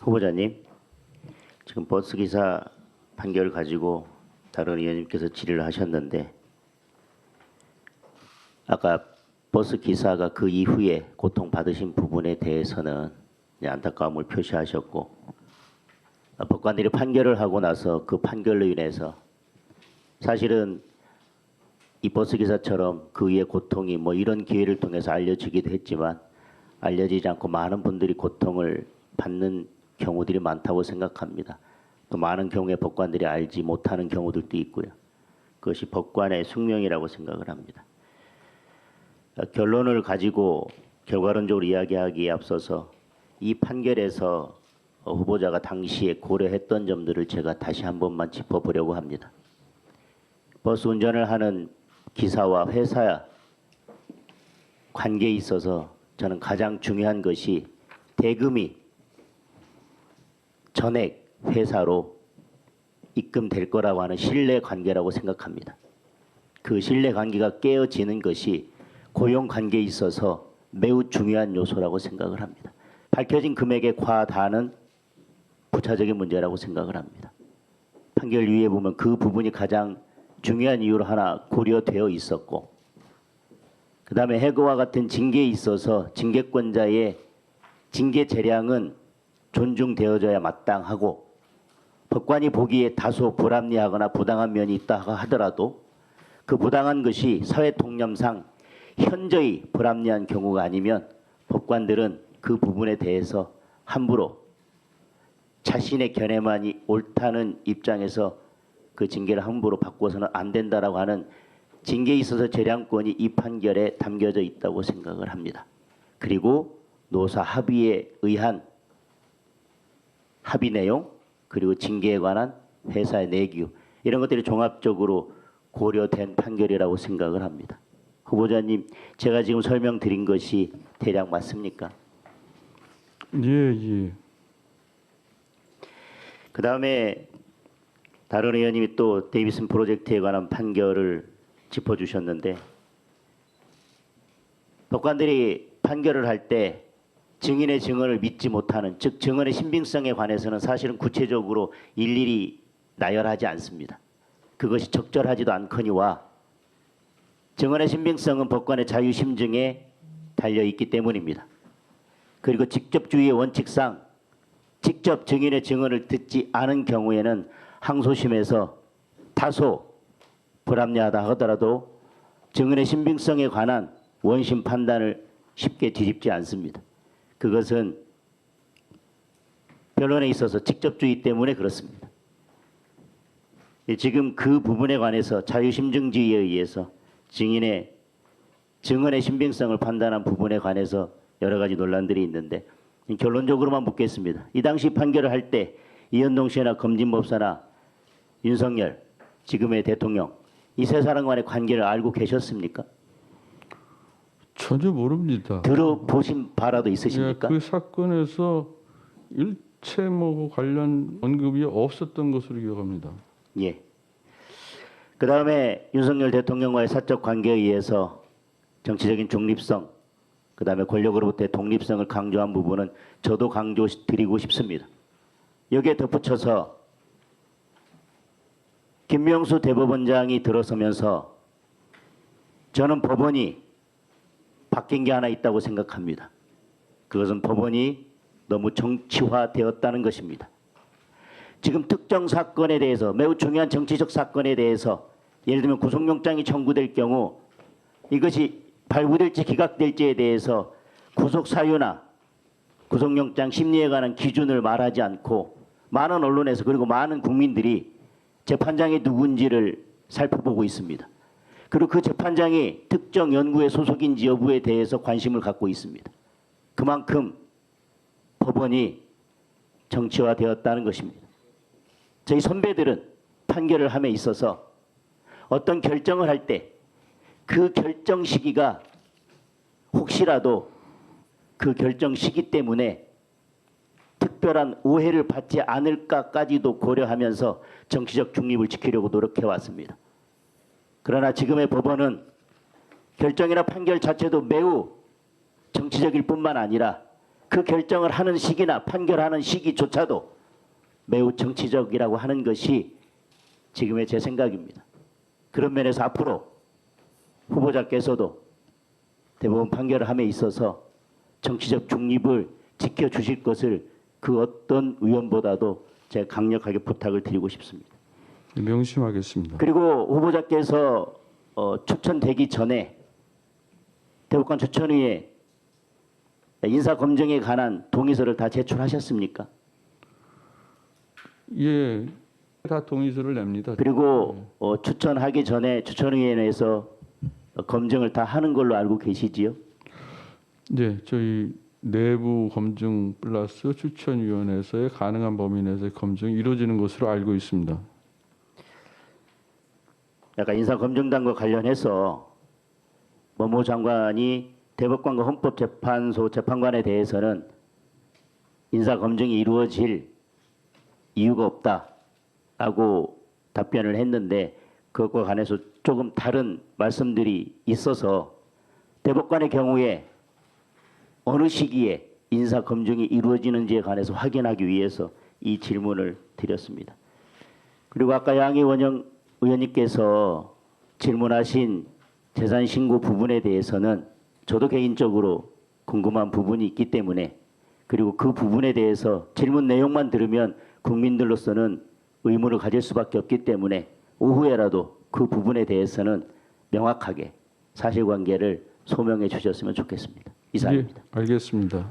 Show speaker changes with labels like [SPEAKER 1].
[SPEAKER 1] 후보자님, 지금 버스기사 판결 가지고 다른 의원님께서 질의를 하셨는데 아까 버스기사가 그 이후에 고통받으신 부분에 대해서는 안타까움을 표시하셨고 법관들이 판결을 하고 나서 그 판결로 인해서 사실은 이 버스기사처럼 그 위의 고통이 이런 기회를 통해서 알려지기도 했지만 알려지지 않고 많은 분들이 고통을 받는 경우들이 많다고 생각합니다. 또 많은 경우에 법관들이 알지 못하는 경우들도 있고요. 그것이 법관의 숙명이라고 생각을 합니다. 결론을 가지고 결과론적으로 이야기하기에 앞서서 이 판결에서 후보자가 당시에 고려했던 점들을 제가 다시 한 번만 짚어보려고 합니다. 버스 운전을 하는 기사와 회사 관계에 있어서 저는 가장 중요한 것이 대금이 전액 회사로 입금될 거라고 하는 신뢰관계라고 생각합니다. 그 신뢰관계가 깨어지는 것이 고용관계에 있어서 매우 중요한 요소라고 생각을 합니다. 밝혀진 금액의 과다는 부차적인 문제라고 생각을 합니다. 판결 위에 보면 그 부분이 가장 중요한 이유로 하나 고려되어 있었고, 그 다음에 해고와 같은 징계에 있어서 징계권자의 징계 재량은 존중되어져야 마땅하고, 법관이 보기에 다소 불합리하거나 부당한 면이 있다 하더라도 그 부당한 것이 사회 통념상 현저히 불합리한 경우가 아니면 법관들은 그 부분에 대해서 함부로 자신의 견해만이 옳다는 입장에서 그 징계를 함부로 바꿔서는 안 된다라고 하는 징계에 있어서 재량권이 이 판결에 담겨져 있다고 생각을 합니다. 그리고 노사 합의에 의한 합의 내용, 그리고 징계에 관한 회사의 내규, 이런 것들이 종합적으로 고려된 판결이라고 생각을 합니다. 후보자님, 제가 지금 설명드린 것이 대략 맞습니까?
[SPEAKER 2] 예.
[SPEAKER 1] 그 다음에 다른 의원님이 또 데이비슨 프로젝트에 관한 판결을 짚어주셨는데, 법관들이 판결을 할 때 증인의 증언을 믿지 못하는, 즉 증언의 신빙성에 관해서는 사실은 구체적으로 일일이 나열하지 않습니다. 그것이 적절하지도 않거니와 증언의 신빙성은 법관의 자유심증에 달려있기 때문입니다. 그리고 직접주의의 원칙상 직접 증인의 증언을 듣지 않은 경우에는 항소심에서 다소 불합리하다 하더라도 증언의 신빙성에 관한 원심 판단을 쉽게 뒤집지 않습니다. 그것은 변론에 있어서 직접주의 때문에 그렇습니다. 지금 그 부분에 관해서 자유심증주의에 의해서 증인의 증언의 신빙성을 판단한 부분에 관해서 여러 가지 논란들이 있는데, 결론적으로만 묻겠습니다. 이 당시 판결을 할 때 이현동 씨나 검진법사나 윤석열 지금의 대통령, 이 세 사람 간의 관계를 알고 계셨습니까?
[SPEAKER 2] 전혀 모릅니다.
[SPEAKER 1] 들어보신 바라도 있으십니까?
[SPEAKER 2] 그 사건에서 일체 관련 언급이 없었던 것으로 기억합니다.
[SPEAKER 1] 예. 그 다음에 윤석열 대통령과의 사적 관계에 의해서 정치적인 중립성, 그 다음에 권력으로부터의 독립성을 강조한 부분은 저도 강조드리고 싶습니다. 여기에 덧붙여서 김명수 대법원장이 들어서면서 저는 법원이 바뀐 게 하나 있다고 생각합니다. 그것은 법원이 너무 정치화되었다는 것입니다. 지금 특정 사건에 대해서, 매우 중요한 정치적 사건에 대해서 예를 들면 구속영장이 청구될 경우 이것이 발부될지 기각될지에 대해서 구속사유나 구속영장 심리에 관한 기준을 말하지 않고 많은 언론에서, 그리고 많은 국민들이 재판장이 누군지를 살펴보고 있습니다. 그리고 그 재판장이 특정 연구에 소속인지 여부에 대해서 관심을 갖고 있습니다. 그만큼 법원이 정치화되었다는 것입니다. 저희 선배들은 판결을 함에 있어서 어떤 결정을 할 때 그 결정 시기가 혹시라도 그 결정 시기 때문에 특별한 오해를 받지 않을까까지도 고려하면서 정치적 중립을 지키려고 노력해 왔습니다. 그러나 지금의 법원은 결정이나 판결 자체도 매우 정치적일 뿐만 아니라 그 결정을 하는 시기나 판결하는 시기조차도 매우 정치적이라고 하는 것이 지금의 제 생각입니다. 그런 면에서 앞으로 후보자께서도 대법원 판결을 함에 있어서 정치적 중립을 지켜주실 것을 그 어떤 의원보다도 제가 강력하게 부탁을 드리고 싶습니다.
[SPEAKER 2] 명심하겠습니다.
[SPEAKER 1] 그리고 후보자께서 추천되기 전에 대법관 추천위에 인사검증에 관한 동의서를 다 제출하셨습니까?
[SPEAKER 2] 예, 다 동의서를 냅니다.
[SPEAKER 1] 그리고 추천하기 전에 추천위원회에서 검증을 다 하는 걸로 알고 계시지요?
[SPEAKER 2] 네, 저희 내부 검증 플러스 추천위원회에서의 가능한 범위 내에서의 검증이 이루어지는 것으로 알고 있습니다.
[SPEAKER 1] 약간 인사검증단과 관련해서 법무부 장관이 대법관과 헌법재판소 재판관에 대해서는 인사검증이 이루어질 이유가 없다라고 답변을 했는데 그것과 관해서 조금 다른 말씀들이 있어서 대법관의 경우에 어느 시기에 인사검증이 이루어지는지에 관해서 확인하기 위해서 이 질문을 드렸습니다. 그리고 아까 양희 원영 의원님께서 질문하신 재산 신고 부분에 대해서는 저도 개인적으로 궁금한 부분이 있기 때문에 그리고 그 부분에 대해서 질문 내용만 들으면 국민들로서는 의문을 가질 수밖에 없기 때문에 오후에라도 그 부분에 대해서는 명확하게 사실관계를 소명해 주셨으면 좋겠습니다. 이상입니다.
[SPEAKER 2] 예, 알겠습니다.